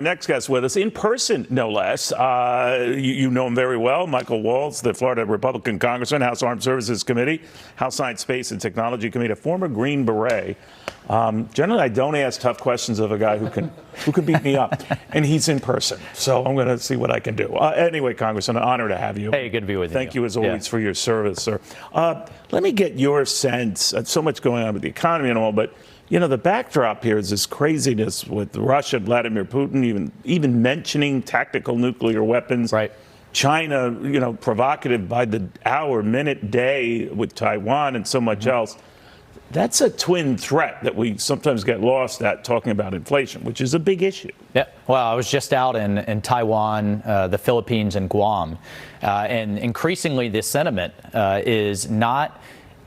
Next guest with us, in person, no less. You know him very well, Michael Waltz, the Florida Republican Congressman, House Armed Services Committee, House Science, Space, and Technology Committee, a former Green Beret. Generally, I don't ask tough questions of a guy who can beat me up, and he's in person. So I'm going to see what I can do. Anyway, Congressman, an honor to have you. Hey, good to be with you. Thank you, as always, for your service, sir. Let me get your sense. So much going on with the economy and all, but you know, the backdrop here is this craziness with Russia, Vladimir Putin, even mentioning tactical nuclear weapons. Right. China, you know, provocative by the hour, minute, day with Taiwan and so much else. That's a twin threat that we sometimes get lost at talking about inflation, which is a big issue. Yeah. Well, I was just out in Taiwan, the Philippines, and Guam. And increasingly, this sentiment is not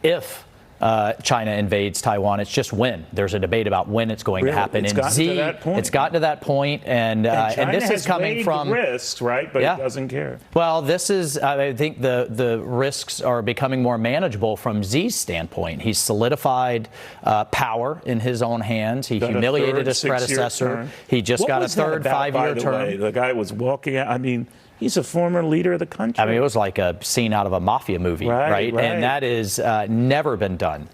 if China invades Taiwan. It's just when. There's a debate about when it's going to happen. It's gotten to that point, and this is coming from risks, right? But it doesn't care. Well, this is, I think the risks are becoming more manageable from Xi's standpoint. He's solidified power in his own hands. He humiliated his predecessor. He just got a third 5-year term. The guy was walking out. I mean, he's a former leader of the country. I mean, it was like a scene out of a mafia movie, right? And that is never been done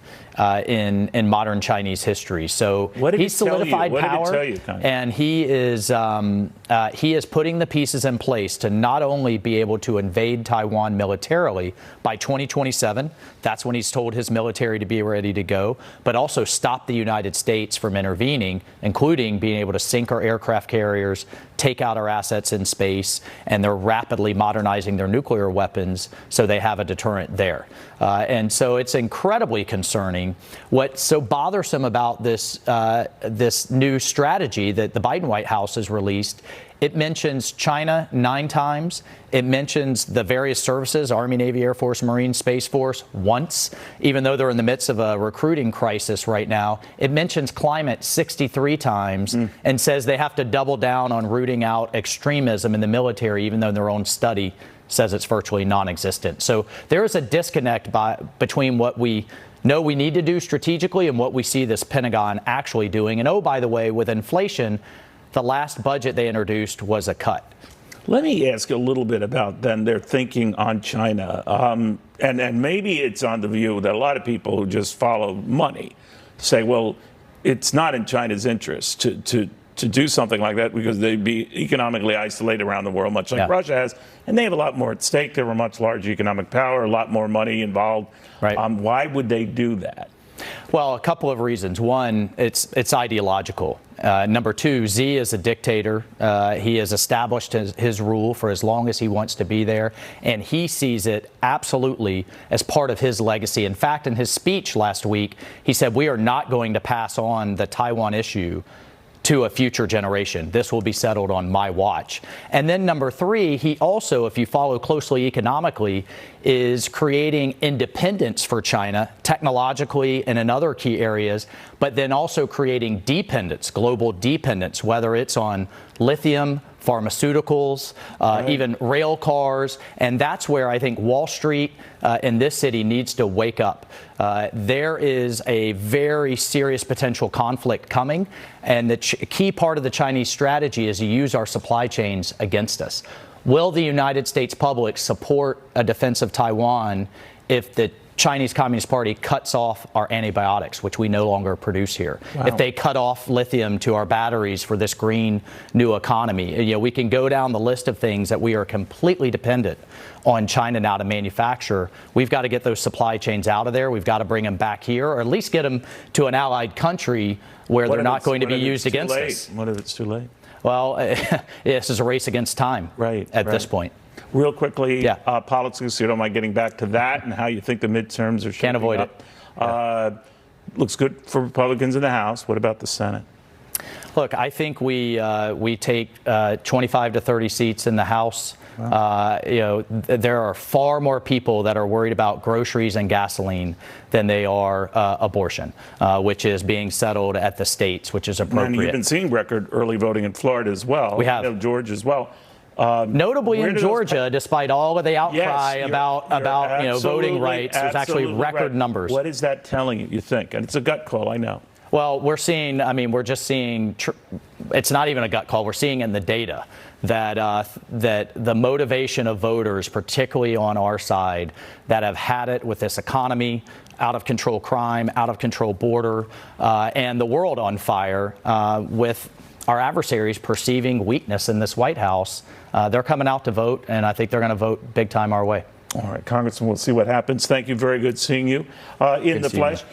in modern Chinese history. So he's solidified power, and he is putting the pieces in place to not only be able to invade Taiwan militarily by 2027. That's when he's told his military to be ready to go, but also stop the United States from intervening, including being able to sink our aircraft carriers, take out our assets in space, and they're rapidly modernizing their nuclear weapons so they have a deterrent there. And so it's incredibly concerning. What's so bothersome about this new strategy that the Biden White House has released, it mentions China 9 times. It mentions the various services, Army, Navy, Air Force, Marine, Space Force, once, even though they're in the midst of a recruiting crisis right now. It mentions climate 63 times and says they have to double down on rooting out extremism in the military, even though their own study says it's virtually non-existent. So there is a disconnect between what we know we need to do strategically and what we see this Pentagon actually doing. And oh, by the way, with inflation, the last budget they introduced was a cut. Let me ask a little bit about then their thinking on China. And maybe it's on the view that a lot of people who just follow money say, well, it's not in China's interest to do something like that because they'd be economically isolated around the world, much like Russia has. And they have a lot more at stake. They're a much larger economic power, a lot more money involved. Right. Why would they do that? Well, a couple of reasons. One, it's ideological. Number two, Xi is a dictator. He has established his rule for as long as he wants to be there, and he sees it absolutely as part of his legacy. In fact, in his speech last week, he said, we are not going to pass on the Taiwan issue to a future generation. This will be settled on my watch. And then number three, he also, if you follow closely economically, is creating independence for China technologically and in other key areas, but then also creating dependence, global dependence, whether it's on lithium, pharmaceuticals, even rail cars. And that's where I think Wall Street in this city needs to wake up. There is a very serious potential conflict coming, and the key part of the Chinese strategy is to use our supply chains against us. Will the United States public support a defense of Taiwan if the Chinese Communist Party cuts off our antibiotics, which we no longer produce here? Wow. If they cut off lithium to our batteries for this green new economy, you know, we can go down the list of things that we are completely dependent on China now to manufacture. We've got to get those supply chains out of there. We've got to bring them back here, or at least get them to an allied country where they're not going to be used against us. What if it's too late? Well, this is a race against time at this point. Real quickly, politics, you don't mind getting back to that and how you think the midterms are shaping up. Can't avoid it. Looks good for Republicans in the House. What about the Senate? Look, I think we take 25 to 30 seats in the House. Wow. You know, there are far more people that are worried about groceries and gasoline than they are abortion, which is being settled at the states, which is appropriate. And you've been seeing record early voting in Florida as well. We have. Georgia as well. Notably in Georgia, despite all of the outcry about voting rights, there's actually record numbers. What is that telling you think? And it's a gut call, I know. Well, we're seeing, I mean, we're just seeing, it's not even a gut call. We're seeing in the data that that the motivation of voters, particularly on our side, that have had it with this economy, out of control crime, out of control border, and the world on fire, with our adversaries perceiving weakness in this White House, they're coming out to vote, and I think they're going to vote big time our way. All right, Congressman, we'll see what happens. Thank you. Very good seeing you in the flesh.